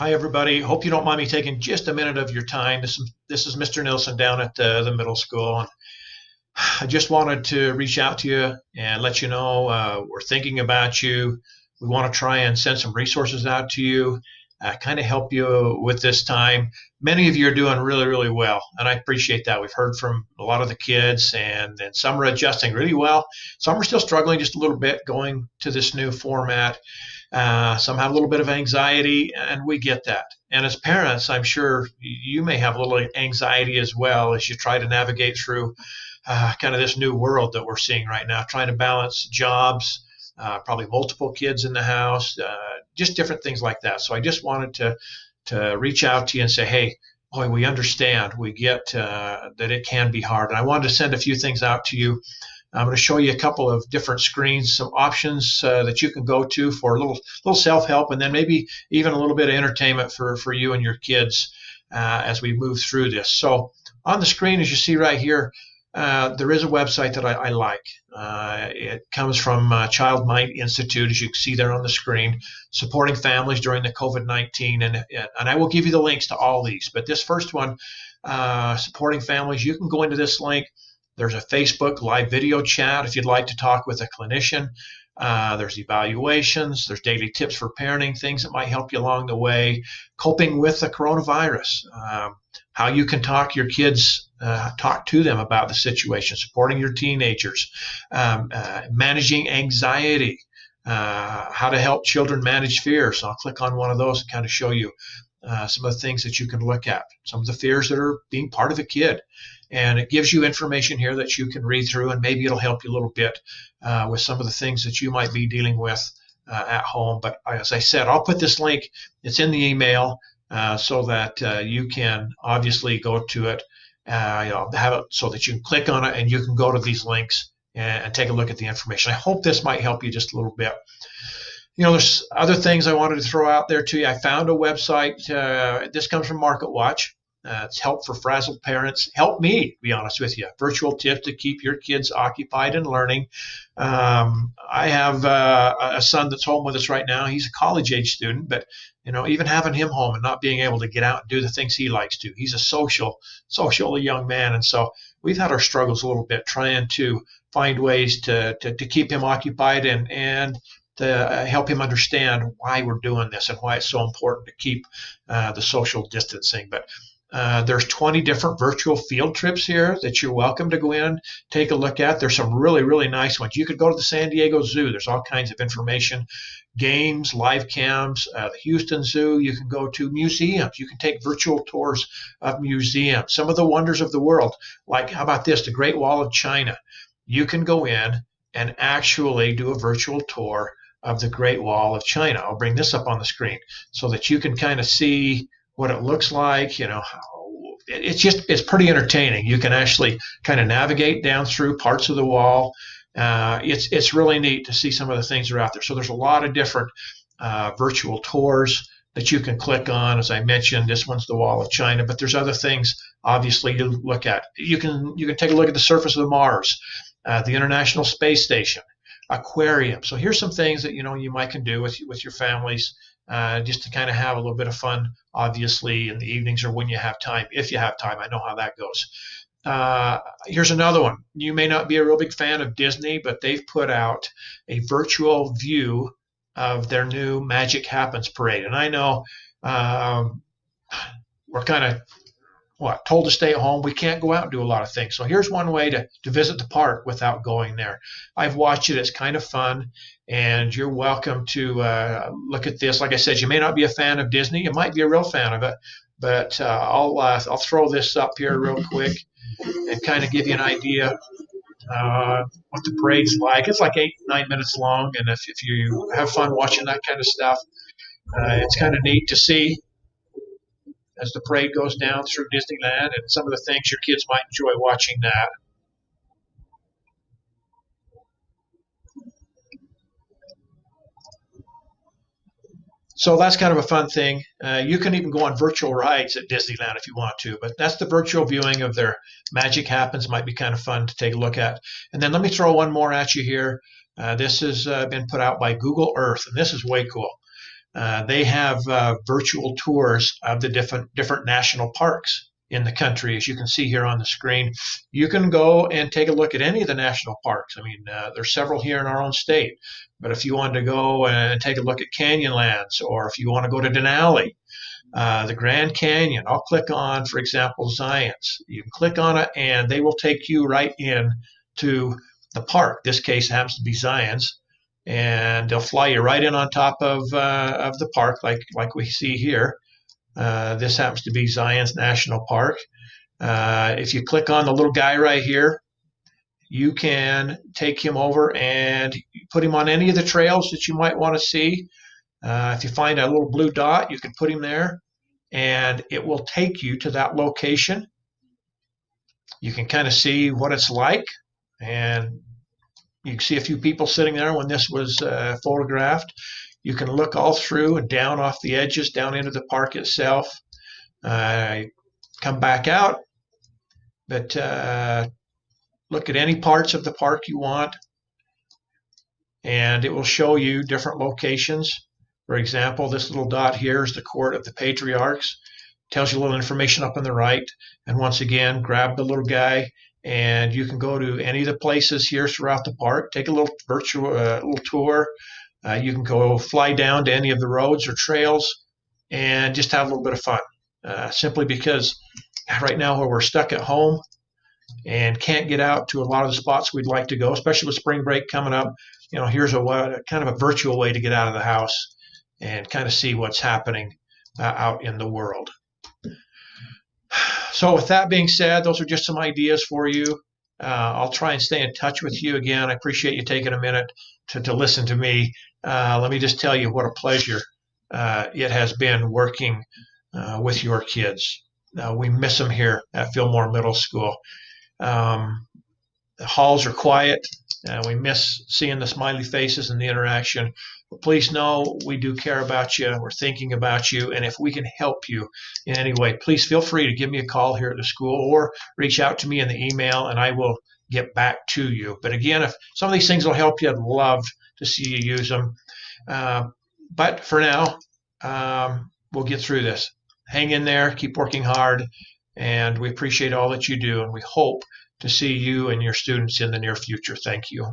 Hi, everybody. Hope you don't mind me taking just a minute of your time. This is Mr. Nielsen down at the middle school. And I just wanted to reach out to you and let you know we're thinking about you. We want to try and send some resources out to you, kind of help you with this time. Many of you are doing really, really well, and I appreciate that. We've heard from a lot of the kids, and some are adjusting really well. Some are still struggling just a little bit going to this new format. Some have a little bit of anxiety, and we get that. And as parents, I'm sure you may have a little anxiety as well as you try to navigate through kind of this new world that we're seeing right now, trying to balance jobs, probably multiple kids in the house, just different things like that. So I just wanted to reach out to you and say, hey, boy, we understand, we get that it can be hard. And I wanted to send a few things out to you. I'm going to show you a couple of different screens, some options that you can go to for a little self-help, and then maybe even a little bit of entertainment for you and your kids as we move through this. So on the screen, as you see right here, there is a website that I like. It comes from Child Mind Institute, as you can see there on the screen, supporting families during the COVID-19. And I will give you the links to all these. But this first one, supporting families, you can go into this link. There's a Facebook live video chat if you'd like to talk with a clinician. There's evaluations. There's daily tips for parenting, things that might help you along the way. Coping with the coronavirus, how you can talk your kids, talk to them about the situation, supporting your teenagers, managing anxiety, how to help children manage fear. So I'll click on one of those and kind of show you some of the things that you can look at, some of the fears that are being part of a kid. And it gives you information here that you can read through, and maybe it'll help you a little bit with some of the things that you might be dealing with at home. But as I said, I'll put this link, it's in the email, so that you can obviously go to it, have it so that you can click on it and you can go to these links and take a look at the information. I hope this might help you just a little bit. There's other things I wanted to throw out there to you. I found a website. This comes from MarketWatch. It's help for frazzled parents. Help me, to be honest with you. Virtual tips to keep your kids occupied and learning. I have a son that's home with us right now. He's a college-age student, but even having him home and not being able to get out and do the things he likes to. He's a social young man, and so we've had our struggles a little bit trying to find ways to keep him occupied and to help him understand why we're doing this and why it's so important to keep the social distancing. But there's 20 different virtual field trips here that you're welcome to go in, take a look at. There's some really, really nice ones. You could go to the San Diego Zoo. There's all kinds of information, games, live cams, the Houston Zoo. You can go to museums. You can take virtual tours of museums, some of the wonders of the world. Like, how about this, the Great Wall of China? You can go in and actually do a virtual tour of the Great Wall of China. I'll bring this up on the screen so that you can kind of see what it looks like. It's pretty entertaining. You can actually kind of navigate down through parts of the wall. It's really neat to see some of the things that are out there. So there's a lot of different virtual tours that you can click on. As I mentioned, this one's the Wall of China, but there's other things obviously to look at. You can take a look at the surface of Mars, the International Space Station, aquarium. So here's some things that you might can do with your families, just to kind of have a little bit of fun, obviously, in the evenings or when you have time, if you have time. I know how that goes. Here's another one. You may not be a real big fan of Disney, but they've put out a virtual view of their new Magic Happens parade. And I know we're kind of told to stay at home. We can't go out and do a lot of things. So here's one way to visit the park without going there. I've watched it. It's kind of fun, and you're welcome to look at this. Like I said, you may not be a fan of Disney. You might be a real fan of it, but I'll throw this up here real quick and kind of give you an idea what the parade's like. It's like 8-9 minutes long, and if you have fun watching that kind of stuff, it's kind of neat to see as the parade goes down through Disneyland, and some of the things your kids might enjoy watching that. So that's kind of a fun thing. You can even go on virtual rides at Disneyland if you want to, but that's the virtual viewing of their Magic Happens. Might be kind of fun to take a look at. And then let me throw one more at you here. This has been put out by Google Earth, and this is way cool. They have virtual tours of the different national parks in the country, as you can see here on the screen. You can go and take a look at any of the national parks. I mean, there's several here in our own state, but if you want to go and take a look at Canyonlands, or if you want to go to Denali, the Grand Canyon, I'll click on, for example, Zions. You can click on it, and they will take you right in to the park. This case happens to be Zions, and they'll fly you right in on top of the park, like we see here. This happens to be Zions National Park. If you click on the little guy right here, you can take him over and put him on any of the trails that you might want to see. If you find a little blue dot, you can put him there, and it will take you to that location. You can kind of see what it's like, and you can see a few people sitting there when this was photographed. You can look all through and down off the edges, down into the park itself. Come back out, but look at any parts of the park you want, and it will show you different locations. For example, this little dot here is the Court of the Patriarchs. Tells you a little information up on the right. And once again, grab the little guy, and you can go to any of the places here throughout the park. Take a little virtual little tour. You can go fly down to any of the roads or trails and just have a little bit of fun. Simply because right now where we're stuck at home and can't get out to a lot of the spots we'd like to go, especially with spring break coming up, here's a kind of a virtual way to get out of the house and kind of see what's happening out in the world. So with that being said, those are just some ideas for you. I'll try and stay in touch with you again. I appreciate you taking a minute to listen to me. Let me just tell you what a pleasure it has been working with your kids. We miss them here at Fillmore Middle School. The halls are quiet. We miss seeing the smiley faces and the interaction. But please know we do care about you. We're thinking about you. And if we can help you in any way, please feel free to give me a call here at the school or reach out to me in the email, and I will get back to you. But again, if some of these things will help you, I'd love to see you use them. But for now, we'll get through this. Hang in there. Keep working hard. And we appreciate all that you do. And we hope to see you and your students in the near future. Thank you.